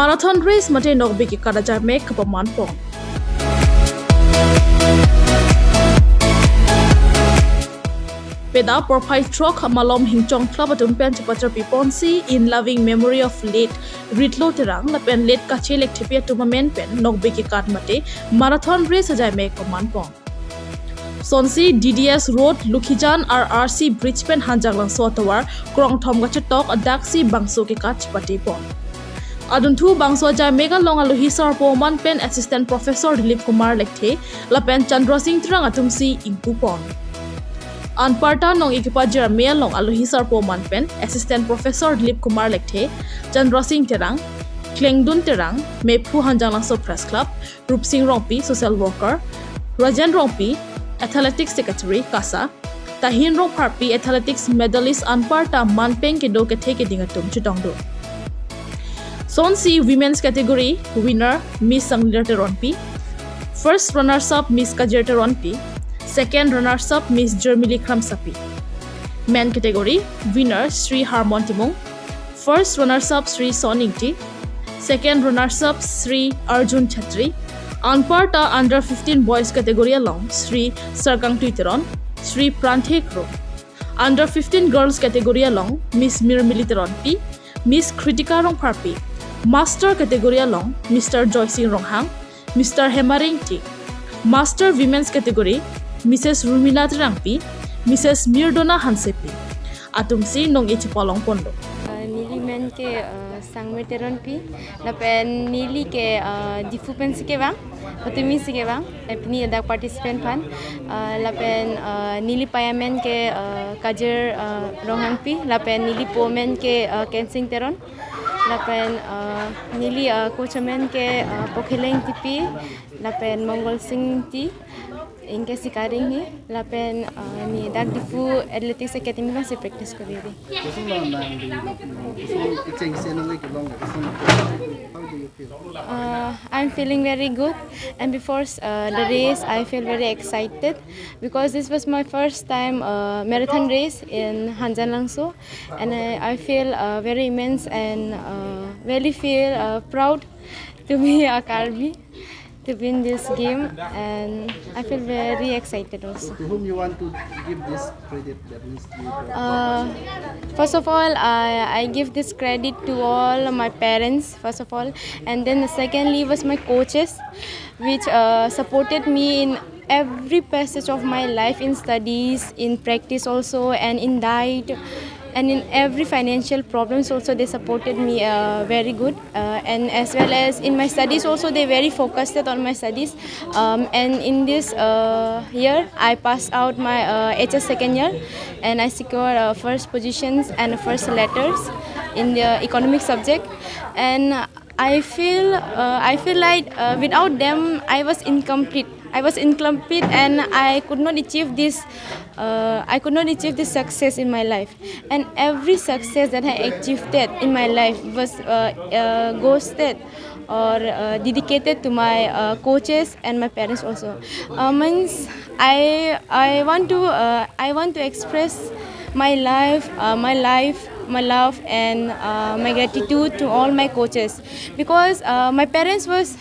marathon race mate Nokbe Kekat ajaimek kapaman pong. Peda Porpai Trok Malom HINGCHONG CLUB atum pen chepatirpi ponsi in loving memory of late Ritlo terang la pen late kachilek thipia tournament pen Nokbe Kekat mate marathon race ajaimek kapaman pong. Sonsi DDS Road Lukhijan RRC Bridge pen hanjanglang sotawar krong thom gachetok adaksi bangso Kekat chepati pon. Aduntu bangso ajaimek long aluhisar poman pen assistant professor Dilip Kumar lekthe la pen Chandra Singh Trang atumsi ingpu pon. Anparta nong ikipa Jeremia long aluhisar poman pen assistant professor Dilip Kumar lekthe Chandra Singh Terang Klengdun Terang Mephu hanjanglang so press club Rup Singh Rongpi social worker Rajan Rongpi athletics secretary Kasa Tahin Rongparpi athletics medalist Anparta manpeng kedo kethe kedingatum chutongdo. Sonsi women's category winner Miss Sanglira Teronpi, first runners up Miss Kajir Teronpi, second runners up Miss Jermili Kramsapi. Men category winner Sri Harmon Timung, first runners up Sri Soningti, second runners up Sri Arjun Chatri. Anparta under 15 boys category along Sri Sarkang Tuiteron, Sri Pranthekro. Under 15 girls category along Miss Mirmili Teronpi, Miss Kritika Rongparpi. Master category along Mr. Joycing Ronghang, Mr. Hemaringti. Master women's category Mrs. Rumila Trangpi, Mrs. Mirdona Hansepi. Atumsi nong ichipolong pondo. Nili men ke sangme teronpi, lapen nili ke difupen sike bang, otumi sike bang, apni ada participant pan, lapen nili payamen ke kajer Ronghangpi, lapen nili pomen ke kensing teron. Lapen nili coachman ke pokheleng tipi lapen Mongol Singh ti inke sikaring ni lapen ni dak difu athletics academy ma se practice kori ri. I'm feeling very good, and before the race I feel very excited because this was my first time marathon race in Hanjanlangso, and I feel very immense and really feel proud to be a Karbi to win this game, and I feel very excited also. To whom you want to give this credit? That means First of all, I give this credit to all my parents, first of all, and then secondly was my coaches, which supported me in every passage of my life, in studies, in practice also, and in diet, and in every financial problems also they supported me very good, and as well as in my studies also they very focused on my studies, and in this year I passed out my HS second year, and I secured first positions and first letters in the economic subject, and I feel like without them I was incomplete, and I could not achieve this success in my life. And every success that I achieved in my life was ghosted or dedicated to my coaches and my parents also. Means I want to express my love and my gratitude to all my coaches, because my parents was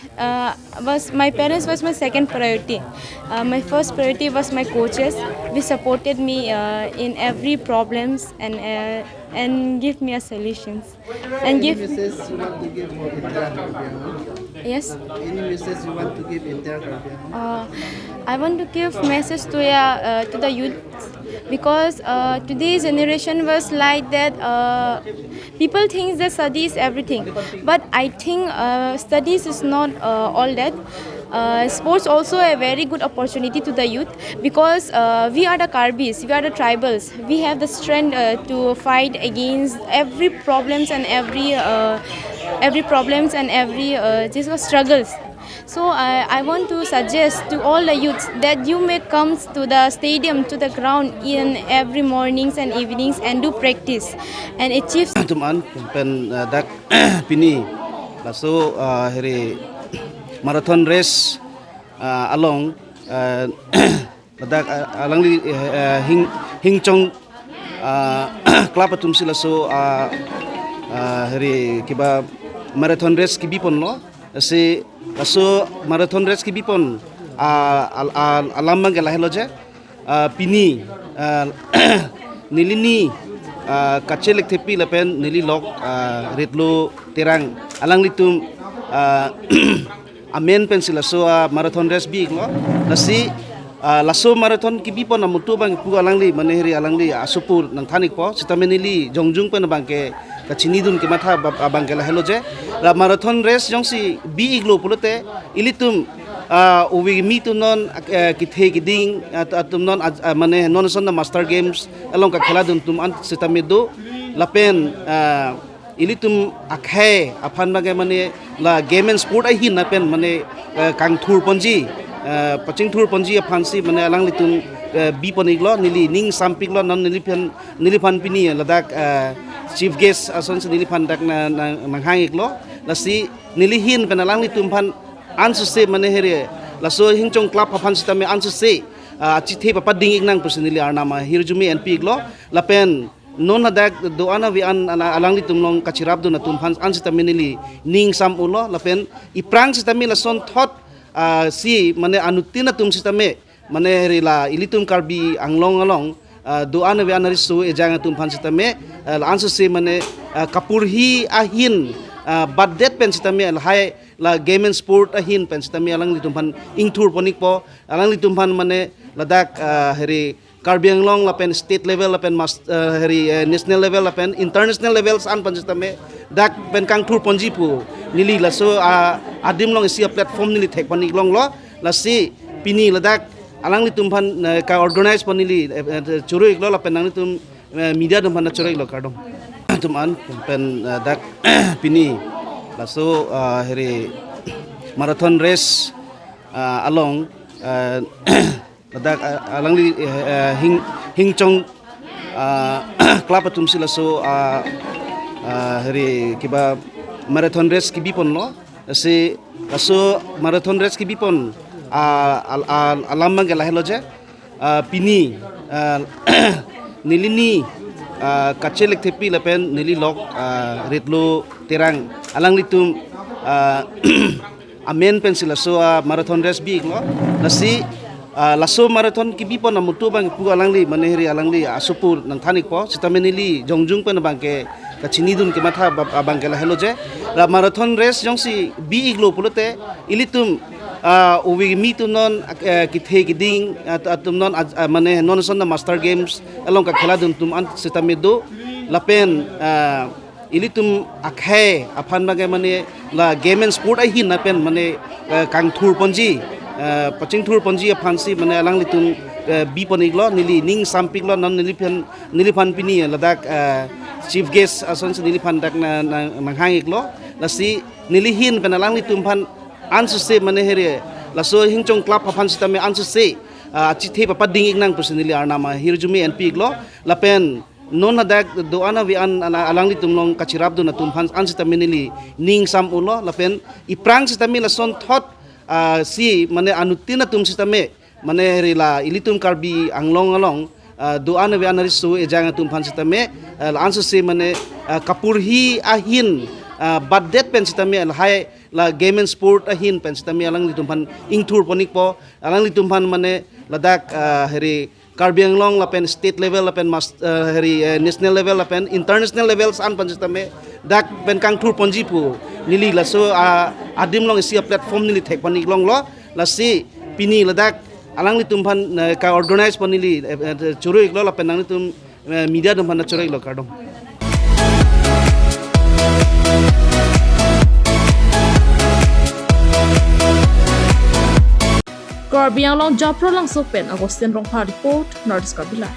my second priority. My first priority was my coaches, which supported me in every problems and give me a solutions and give. any message you want to give for India Karbiang? Yes. Any message you want to give India Karbiang? I want to give message to the youth, because today's generation was like that. People think that study is everything, but I think studies is not all that. Sports also a very good opportunity to the youth, because we are the Karbis, we are the tribals. We have the strength to fight against every problems and every these were struggles. So I want to suggest to all the youths that you may come to the stadium, to the ground in every mornings and evenings and do practice and achieve. Tuman pen dak pini laso hari marathon race along dak alang di HINGCHONG club atum sila so hari kiba marathon race ki bipon lo si laso marathon race ki bipon alam mang lahelo je pini nilini kachelek tepi lapen nili lok ritlo terang alang litum amen pensila so marathon race big lo lasi laso marathon ki bipon namutu bang pu alangli manehri alangli asupur nang thanik po sitamenili jongjung pen bangke kachini dun ke matha bangke la hello je la marathon race jongsi bi iglo pulote ilitum uwi mi tu non ki the ki ding atum non mane non son master games along ka khela dun tum an sitamedo lapen ilitum akhe aphan bage mane la game and sport ai hin napen mane kang thur ponji paching thur ponji phansi mane alang litum bi poniglo nili ning sampiklo non niliphan pini ladak chief guest ason niliphan dak na manghangiklo lasi nilihin penalang litum phan ansu se mane here laso HINGCHONG CLUB phan sitame ansu se chithe papa ding nang personally arnama hirjumi np glo lapen non adak do ana vi an alang litum long kachirap do na tum phan ansitamenili ning sam ulo lapen iprang sitame lason thot si mane anutina tum sitame mane rila ilitum karbi anglong along do ana vi anari so ejang tum phan sitame ansu se mane kapurhi ahin badet pen sitame hai la game and sport ahin pen sitame alang litum phan ingthur ponik po alang litum phan mane ladak heri karbi anglong lapen state level lapen heri national level lapen international levels an pan sitame dak pen kang thur ponji pu nili laso adim long isia platform nili thek panik long lo lasi pini ladak alang litum phan ka organize panili churoi lo lapen nang litum media dum phan churoi lo kardom tum an pen dak pini laso heri marathon race along ladak alangli HINGCHONG club atum sila so heri kiba marathon race ki bipon lo si laso marathon race ki bipon alam mang lahelo je pini nilini kachelek tepi lapen nili lok ritlo terang alang litum amen pensila so marathon race big lo lasi laso marathon ki bipon namutu bang pu alangli manehri alangli asupur nang thanik po sitamenili jongjung pen bangke kachini dun ke matha bangke la hello je la marathon race jongsi bi iglo pulote ilitum uwi mi tu non ki the ki ding atum non mane non son master games along ka khela dun tum an sitamedo lapen ilitum akhe aphan bage mane la game and sport ai hin napen mane kang thur ponji paching thur ponji phansi mane alang litum bi poniglo nili ning sampiklo non niliphan pini ladak chief guest ason niliphan dak na manghangiklo lasi nilihin penalang litum phan ansu se mane here laso HINGCHONG CLUB phan sitame ansu se chithe papa ding nang personally arnama hirjumi np glo lapen non adak do ana vi an alang litum long kachirap do na tum phan ansitamenili ning sam ulo lapen iprang sitame lason thot si mane anutina tum sitame mane rila ilitum karbi anglong along do ana vi anari so ejang tum phan sitame ansu se mane kapurhi ahin badet pen sitame hai la game and sport ahin pen sitame alang litum phan ingthur ponik po alang litum phan mane ladak heri karbi anglong lapen state level lapen heri national level lapen international levels an pan sitame dak pen kang thur ponji pu nili laso adim long isia platform nili thek panik long lo lasi pini ladak alang litum phan ka organize panili churoi lo lapen nang litum media dum phan churoi lo kardom Karbi Anglong Japro lang sopen Agustin Rongpa report Nordis Kabilai.